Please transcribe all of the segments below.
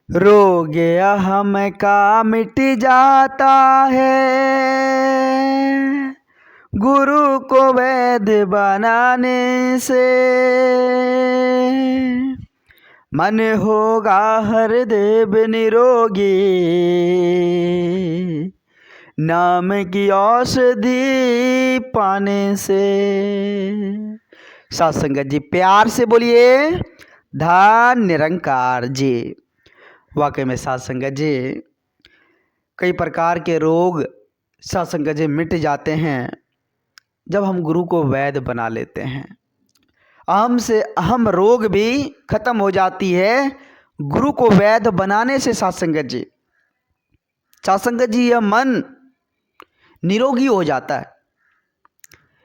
रोग अहम का मिट जाता है, गुरु को वैद्य बनाने से। मन होगा हरदेव निरोगी, नाम की औषधि पाने से। साथ संगत जी प्यार से बोलिए धन निरंकार जी। वाकई में साथ संगत जी कई प्रकार के रोग साथ संगत जी मिट जाते हैं जब हम गुरु को वैद्य बना लेते हैं। अहम से अहम रोग भी खत्म हो जाती है गुरु को वैद्य बनाने से। साथ संगत जी यह मन निरोगी हो जाता है,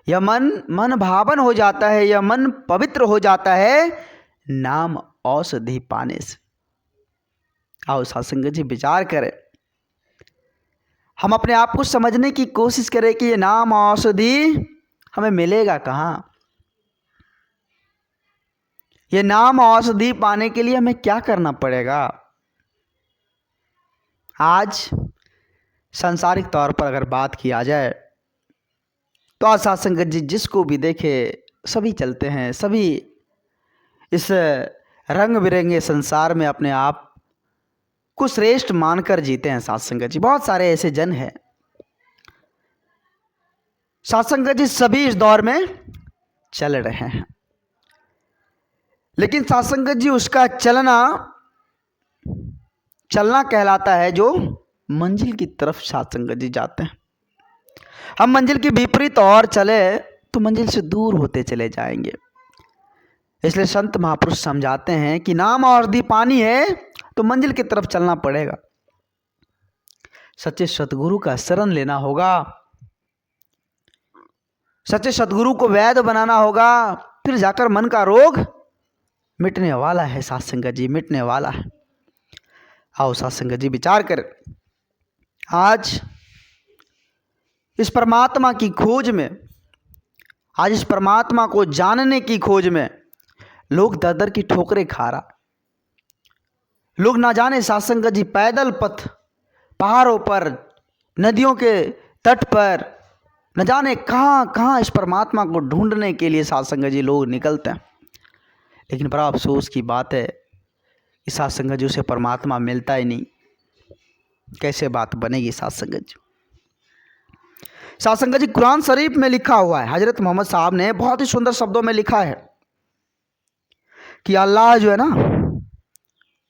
यह मन भावन हो जाता है, यह मन पवित्र हो जाता है नाम औषधि पाने से। आओ साथ संगत जी विचार करें, हम अपने आप को समझने की कोशिश करें कि ये नाम औषधि हमें मिलेगा कहाँ। ये नाम औषधि पाने के लिए हमें क्या करना पड़ेगा। आज सांसारिक तौर पर अगर बात किया जाए तो आज साथ संगत जी जिसको भी देखे सभी चलते हैं, सभी इस रंग बिरंगे संसार में अपने आप को श्रेष्ठ मानकर जीते हैं। साथ संगत जी बहुत सारे ऐसे जन हैं साथ संगत जी, सभी इस दौर में चल रहे हैं, लेकिन साथ संगत जी उसका चलना कहलाता है जो मंजिल की तरफ साथ संगत जी जाते हैं। हम मंजिल की विपरीत और चले तो मंजिल से दूर होते चले जाएंगे। इसलिए संत महापुरुष समझाते हैं कि नाम औषधि पानी है तो मंजिल की तरफ चलना पड़ेगा। सच्चे सतगुरु का शरण लेना होगा, सच्चे सतगुरु को वैद्य बनाना होगा, फिर जाकर मन का रोग मिटने वाला है। साथ संगत जी मिटने वाला है। आओ साथ संगत जी विचार कर, आज इस परमात्मा की खोज में, आज इस परमात्मा को जानने की खोज में लोग दर दर की ठोकरें खा रहा। लोग ना जाने साथ संगत जी पैदल पथ, पहाड़ों पर, नदियों के तट पर, न जाने कहाँ कहाँ इस परमात्मा को ढूंढने के लिए साथ संगत जी लोग निकलते हैं। लेकिन बड़ा अफसोस की बात है कि साथ संगत जी उसे परमात्मा मिलता ही नहीं। कैसे बात बनेगी साथ संगत जी। साथ संगत जी कुरान शरीफ में लिखा हुआ है, हजरत मोहम्मद साहब ने बहुत ही सुंदर शब्दों में लिखा है कि अल्लाह जो है ना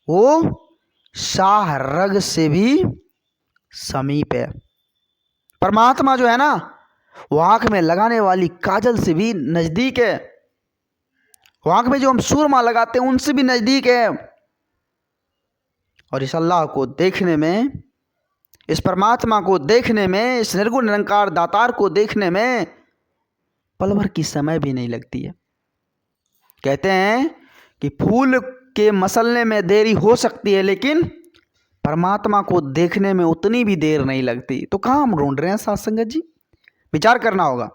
वो शाह रग से भी समीप है। परमात्मा जो है ना वो आंख में लगाने वाली काजल से भी नजदीक है। वो आंख में जो हम सूरमा लगाते हैं उनसे भी नजदीक है। और इस अल्लाह को देखने में, इस परमात्मा को देखने में, इस निर्गुण निरंकार दातार को देखने में पल भर की समय भी नहीं लगती है। कहते हैं कि फूल के मसलने में देरी हो सकती है लेकिन परमात्मा को देखने में उतनी भी देर नहीं लगती। तो कहाँ हम ढूंढ रहे हैं साथ संगत जी, विचार करना होगा।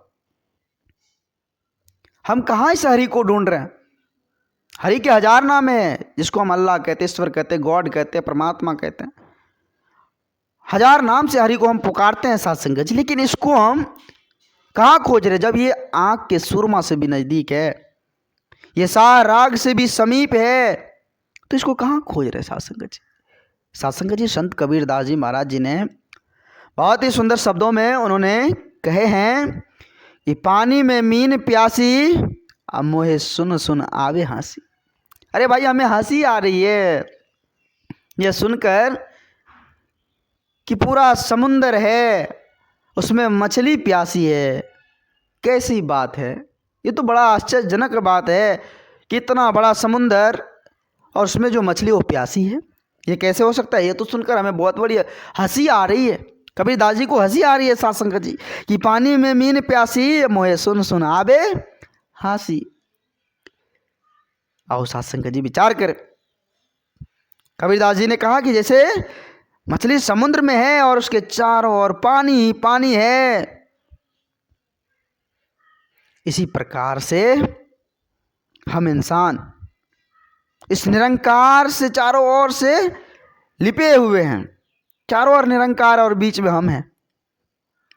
हम कहाँ इस हरि को ढूंढ रहे हैं। हरि के हजार नाम है, जिसको हम अल्लाह कहते, ईश्वर कहते, गॉड कहते, परमात्मा कहते हैं। हजार नाम से हरि को हम पुकारते हैं साथ संगत जी, लेकिन इसको हम कहाँ खोज रहे जब ये आंख के सुरमा से भी नजदीक है, ये साह राग से भी समीप है, तो इसको कहाँ खोज रहे साथ संगत जी। साथ संगत जी संत कबीरदास जी महाराज जी ने बहुत ही सुंदर शब्दों में उन्होंने कहे हैं कि पानी में मीन प्यासी, अब मोहे सुन सुन आवे हंसी। अरे भाई हमें हंसी आ रही है यह सुनकर कि पूरा समुंदर है, उसमें मछली प्यासी है। कैसी बात है, ये तो बड़ा आश्चर्यजनक बात है कि इतना बड़ा समुंदर और उसमें जो मछली वो प्यासी है, ये कैसे हो सकता है। ये तो सुनकर हमें बहुत बड़ी हंसी आ रही है। कबीरदास जी को हंसी आ रही है साथ संगत जी कि पानी में मीन प्यासी, मोहे सुन सुन आवे हंसी। आओ साथ संगत जी विचार कर, कबीरदास जी ने कहा कि जैसे मछली समुद्र में है और उसके चारों ओर पानी ही पानी है, इसी प्रकार से हम इंसान इस निरंकार से चारों ओर से लिपे हुए हैं, चारों ओर निरंकार और बीच में हम हैं।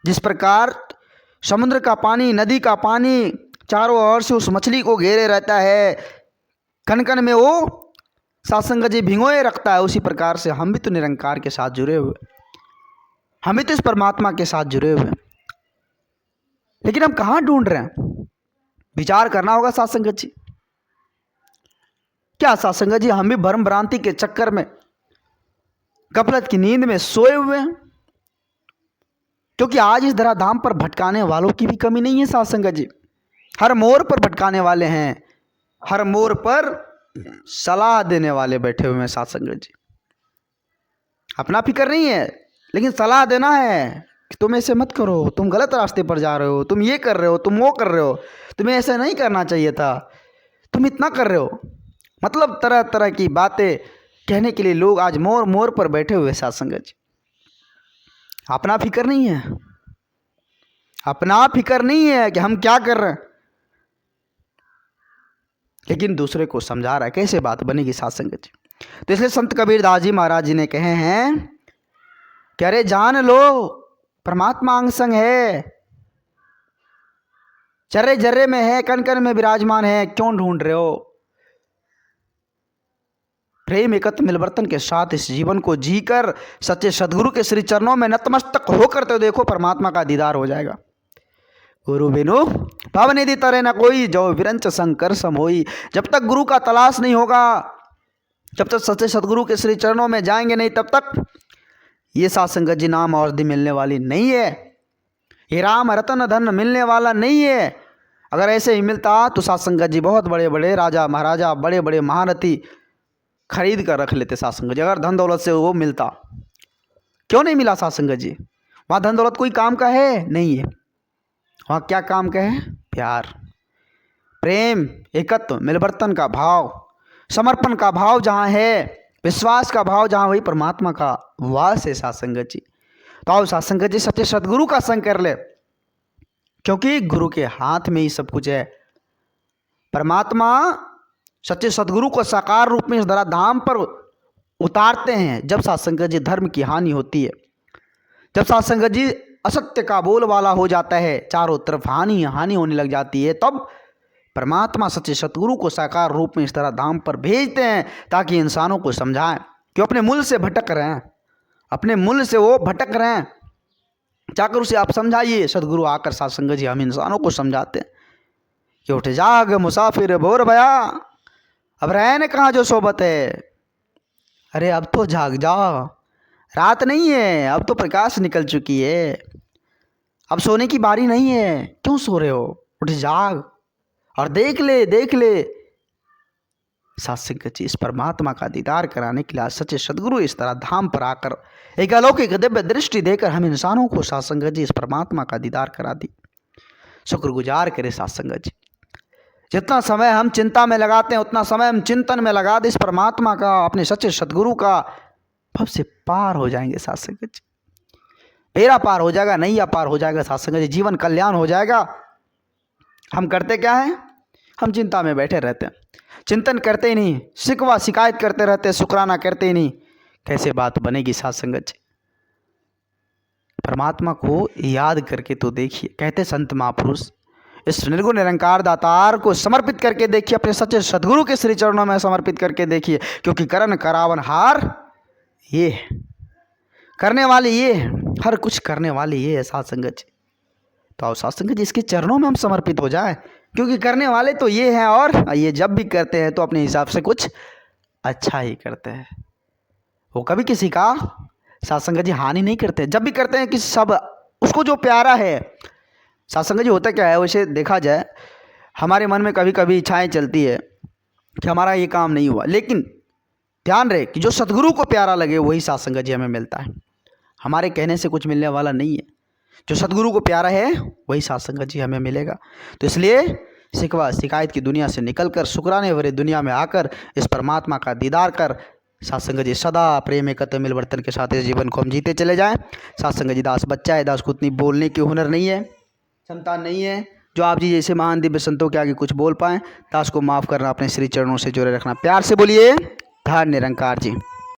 जिस प्रकार समुद्र का पानी, नदी का पानी चारों ओर से उस मछली को घेरे रहता है, कण कण में वो सत्संग जी भिगोए रखता है, उसी प्रकार से हम भी तो निरंकार के साथ जुड़े हुए, हम भी तो इस परमात्मा के साथ जुड़े हुए। लेकिन हम कहाँ ढूंढ रहे हैं? विचार करना होगा सत्संग जी। क्या सत्संग जी हम भी भ्रम भ्रांति के चक्कर में, गफलत की नींद में सोए हुए हैं? क्योंकि आज इस धराधाम पर भटकाने वालों की भी कमी नहीं है सत्संग जी। हर मोड़ पर भटकाने वाले हैं, हर मोड़ पर सलाह देने वाले बैठे हुए हैं सत्संग जी। अपना फिक्र नहीं है, लेकिन सलाह देना है कि तुम ऐसे मत करो, तुम गलत रास्ते पर जा रहे हो, तुम ये कर रहे हो, तुम वो कर रहे हो, तुम्हें ऐसा नहीं करना चाहिए था, तुम इतना कर रहे हो। मतलब तरह तरह की बातें कहने के लिए लोग आज मोड़ मोड़ पर बैठे हुए सत्संग जी। अपना फिक्र नहीं है, अपना फिक्र नहीं है कि हम क्या कर रहे हैं, लेकिन दूसरे को समझा रहा है। कैसे बात बनेगी सत्संग जी? तो इसलिए संत कबीरदास जी महाराज जी ने कहे हैं कि अरे जान लो परमात्मा अंग संग है, चर्रे जर्रे में है, कण कण में विराजमान है, क्यों ढूंढ रहे हो? प्रेम एकत्व मिलवर्तन के साथ इस जीवन को जीकर सच्चे सदगुरु के श्री चरणों में नतमस्तक होकर तो देखो परमात्मा का दीदार हो जाएगा। गुरु बिनु पावनिधि तरे न कोई, जो विरंच शंकर सम होई। जब तक गुरु का तलाश नहीं होगा, जब तक सच्चे सदगुरु के श्री चरणों में जाएंगे नहीं, तब तक ये सत्संग जी नाम और दी मिलने वाली नहीं है, ये राम रतन धन मिलने वाला नहीं है। अगर ऐसे ही मिलता तो सत्संग जी बहुत बड़े बड़े राजा महाराजा, बड़े बड़े महारथी खरीद कर रख लेते सत्संग जी। अगर धन दौलत से वो मिलता, क्यों नहीं मिला सत्संग जी? वहाँ धन दौलत कोई काम का है नहीं है, वहाँ क्या काम का है? प्यार, प्रेम, एकत्व, मिलवर्तन का भाव, समर्पण का भाव जहाँ है, विश्वास का भाव जहाँ, वही परमात्मा का वास है सत्संग जी। तो आओ सत्संग जी सच्चे सदगुरु का संग कर ले, क्योंकि गुरु के हाथ में ही सब कुछ है। परमात्मा सच्चे सदगुरु को साकार रूप में इस धराधाम पर उतारते हैं जब सत्संग जी धर्म की हानि होती है, जब सत्संग जी असत्य का बोलबाला हो जाता है, चारों तरफ हानि हानि होने लग जाती है, तब परमात्मा सच्चे सतगुरु को साकार रूप में इस तरह धाम पर भेजते हैं ताकि इंसानों को समझाएं कि अपने मूल से भटक रहे हैं, अपने मूल से वो भटक रहे हैं। जाकर उसे आप समझाइए। सदगुरु आकर सत्संग जी हम इंसानों को समझाते हैं कि उठ जाग मुसाफिर भोर भया, अब रहने कहाँ जो सोबत है। अरे अब तो जाग जाओ, रात नहीं है, अब तो प्रकाश निकल चुकी है, अब सोने की बारी नहीं है, क्यों सो रहे हो? उठ जाग और देख ले सत्संग जी इस परमात्मा का दीदार कराने के लिए आज सच्चे सदगुरु इस तरह धाम पर आकर एक अलौकिक दिव्य दृष्टि देकर हम इंसानों को सत्संग जी इस परमात्मा का दीदार करा दी। शुक्रगुजार करे सत्संग जी। जितना समय हम चिंता में लगाते हैं उतना समय हम चिंतन में लगा दे इस परमात्मा का, अपने सच्चे सदगुरु का, भव से पार हो जाएंगे सत्संग जी। बेड़ा पार हो जाएगा, नैया पार हो जाएगा सत्संग जी, जीवन कल्याण हो जाएगा। हम करते क्या है? हम चिंता में बैठे रहते हैं, चिंतन करते ही नहीं, शिकवा शिकायत करते रहते हैं, शुक्राना करते ही नहीं। कैसे बात बनेगी सत्संग जी? परमात्मा को याद करके तो देखिए। कहते संत महापुरुष इस निर्गुण निरंकार दातार को समर्पित करके देखिए, अपने सच्चे सदगुरु के श्री चरणों में समर्पित करके देखिए, क्योंकि करण करावन हार ये है, करने वाले ये है, हर कुछ करने वाले ये है सत्संग जी। तो आओ सत्संग जी इसके चरणों में हम समर्पित हो जाए, क्योंकि करने वाले तो ये हैं, और ये जब भी करते हैं तो अपने हिसाब से कुछ अच्छा ही करते हैं। वो कभी किसी का सत्संग जी हानि नहीं करते। जब भी करते हैं कि सब उसको जो प्यारा है। सत्संग जी होता क्या है, वैसे देखा जाए हमारे मन में कभी कभी इच्छाएं चलती है कि हमारा ये काम नहीं हुआ, लेकिन ध्यान रहे कि जो सदगुरु को प्यारा लगे वही सत्संग जी हमें मिलता है। हमारे कहने से कुछ मिलने वाला नहीं है, जो सदगुरु को प्यारा है वही सत्संग जी हमें मिलेगा। तो इसलिए शिकवा शिकायत की दुनिया से निकलकर शुक्राने भरे दुनिया में आकर इस परमात्मा का दीदार कर सत्संग जी सदा प्रेम एकत्व मिलवर्तन के साथ इस जीवन को हम जीते चले जाएं। सत्संग जी दास बच्चा है, दास को उतनी बोलने की हुनर नहीं है, संतान नहीं है जो आप जी जैसे महान दिव्य संतों के आगे कुछ बोल पाएँ। दास को माफ़ करना, अपने श्री चरणों से जोड़े रखना। प्यार से बोलिए धन्य निरंकार जी।